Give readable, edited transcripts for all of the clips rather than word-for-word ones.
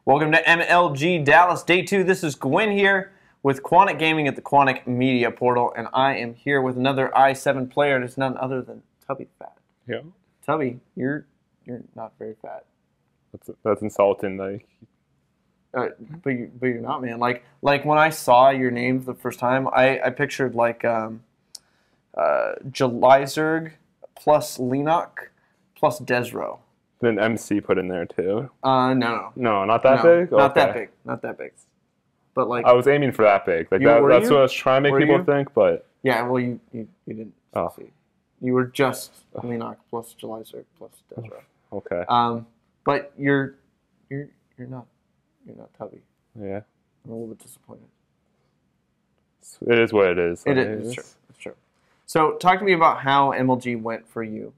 Welcome to MLG Dallas Day 2. This is Gwin here with Quantic Gaming at the Quantic Media portal, and I am here with another i7 player, and it's none other than Tubby Fat. Yeah. Tubby, you're not very fat. That's insulting, like. But you're not, man. Like when I saw your name for the first time, I pictured like Jelizerg plus Lenok plus Desro. Then MC put in there too. No, not that big. Not that big. Not that big. But like I was aiming for that big. Like that's what I was trying to make people think. But yeah, well, you didn't see. You were just Lenok plus Jelizerg plus Desro. Okay. But you're not Tubby. Yeah. I'm a little bit disappointed. It is what it is. It is. It's true. It's true. So talk to me about how MLG went for you.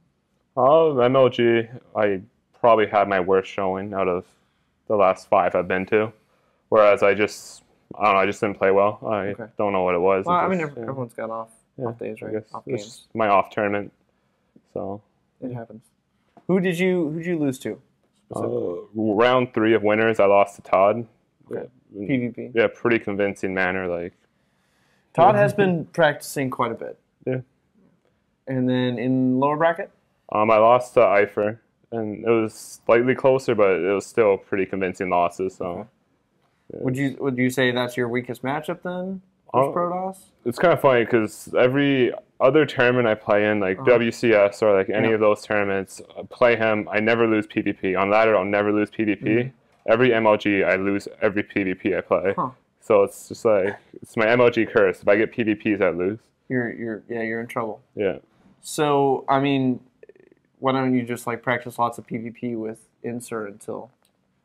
MLG, I probably had my worst showing out of the last 5 I've been to. Whereas I just didn't play well. I don't know what it was. Well, I mean, everyone's got off days, right? Off games. It's my off tournament, so it happens. Who'd you lose to? Round 3 of winners, I lost to Todd. Okay. PvP. Yeah, pretty convincing manner. Like Todd has been practicing quite a bit. Yeah. And then in lower bracket. I lost to Eifer, and it was slightly closer, but it was still pretty convincing losses. So, would you say that's your weakest matchup then? Protoss? It's kind of funny because every other tournament I play in, like WCS or like any of those tournaments, I play him. I never lose PvP. On ladder, I'll never lose PvP. Every MLG, I lose every PvP I play. So it's just like it's my MLG curse. If I get PvPs, I lose. You're in trouble. Yeah. So I mean, why don't you just like practice lots of PvP with Insert until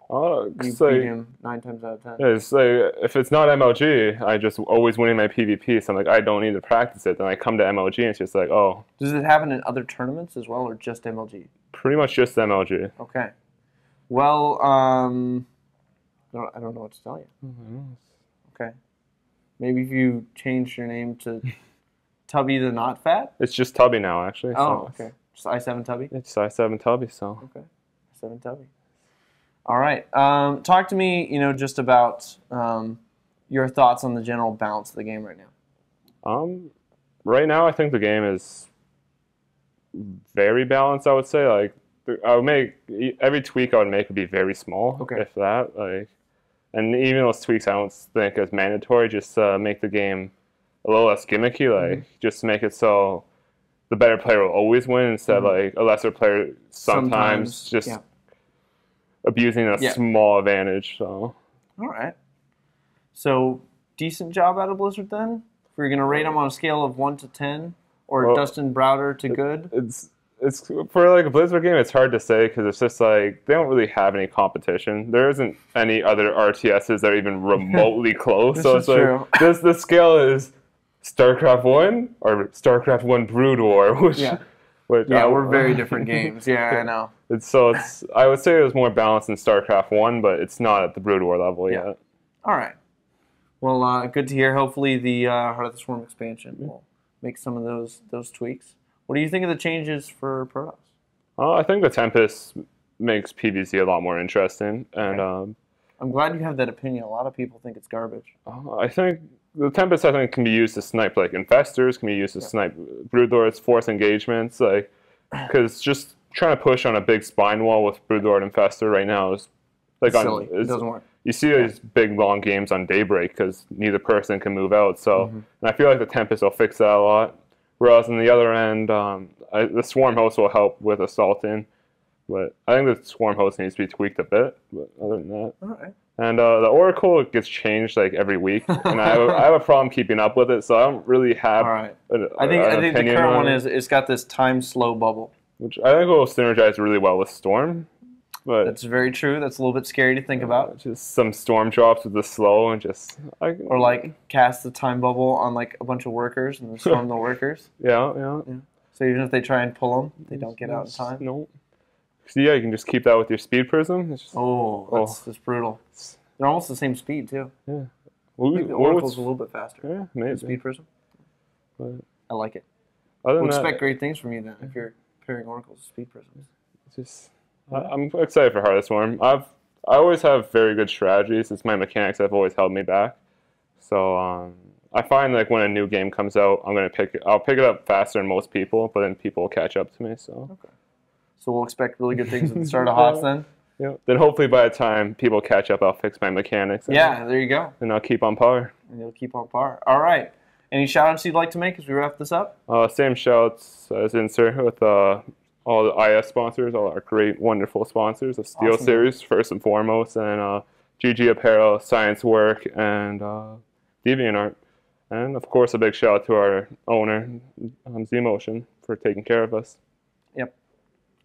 you beat him 9 times out of 10? Yeah, it's like, if it's not MLG, I just always winning my PvP, so I'm like, I don't need to practice it. Then I come to MLG, and it's just like, oh. Does it happen in other tournaments as well, or just MLG? Pretty much just MLG. Okay. Well, I don't know what to tell you. Okay. Maybe if you changed your name to Tubby the Not Fat? It's just Tubby now, actually. Oh, okay. Just i7 Tubby? It's i7 Tubby, so. Okay. i7 Tubby. All right. Talk to me, just about your thoughts on the general balance of the game right now. Right now, I think the game is very balanced, I would say. Like, I would make, every tweak I would make would be very small, if that. Like, and even those tweaks I don't think is mandatory, just make the game a little less gimmicky, like, just to make it so the better player will always win instead of, like, a lesser player sometimes just abusing a small advantage. So. All right. So, decent job out of Blizzard then? If you're going to rate them on a scale of 1 to 10, or Dustin Browder to good? It's for like a Blizzard game, it's hard to say because it's just like they don't really have any competition. There isn't any other RTSs that are even remotely close. So it's like the scale is StarCraft 1 or StarCraft 1 Brood War, which we're very different games. Yeah, I know. I would say it was more balanced in StarCraft 1, but it's not at the Brood War level yet. All right. Well, good to hear. Hopefully the Heart of the Swarm expansion will make some of those tweaks. What do you think of the changes for Protoss? I think the Tempest makes PvZ a lot more interesting, and I'm glad you have that opinion. A lot of people think it's garbage. I think the Tempest can be used to snipe like infestors, can be used to snipe Broodlords, force engagements, like because just trying to push on a big spine wall with Broodlord Infestor right now is like silly. It doesn't work. You see these big long games on Daybreak because neither person can move out. So, and I feel like the Tempest will fix that a lot. Whereas on the other end, the Swarm Host will help with assaulting, but I think the Swarm Host needs to be tweaked a bit. But other than that, all right. And the Oracle gets changed like every week, and I have a problem keeping up with it. So I don't really have. All right. I think the current one is it's got this time slow bubble, which I think will synergize really well with Storm. But that's very true. That's a little bit scary to think about. Just some storm drops with the slow and just or like cast the time bubble on like a bunch of workers and then storm the workers. Yeah. So even if they try and pull them, they don't get out in time. No. So yeah, you can just keep that with your speed prism. It's just, that's brutal. They're almost the same speed too. Yeah. I think the Oracle's a little bit faster. Yeah, maybe. Speed prism. But I like it. We'll expect great things from you then if you're pairing Oracles with speed prisms. It's just. I'm excited for Heart of the Swarm. I always have very good strategies. It's my mechanics that have always held me back. So I find like when a new game comes out, I'll pick it up faster than most people, but then people will catch up to me. So okay. So we'll expect really good things at the start of HOTS then. Yeah. Then hopefully by the time people catch up, I'll fix my mechanics. Yeah, there you go. And I'll keep on par. And you'll keep on par. All right. Any shout-outs you'd like to make as we wrap this up? Same shout-outs as insert with all the IS sponsors, all our great, wonderful sponsors of Steel Series, first and foremost, and GG Apparel, Science Work, and DeviantArt. And, of course, a big shout-out to our owner, Z-Motion, for taking care of us. Yep.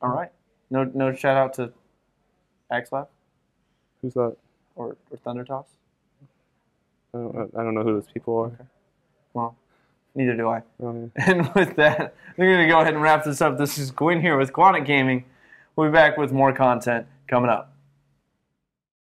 All right. No shout-out to Axlab? Who's that? Or Thunder Toss? I don't know who those people are. Okay. Well, neither do I. And with that, we're going to go ahead and wrap this up. This is Gwin here with Quantic Gaming. We'll be back with more content coming up.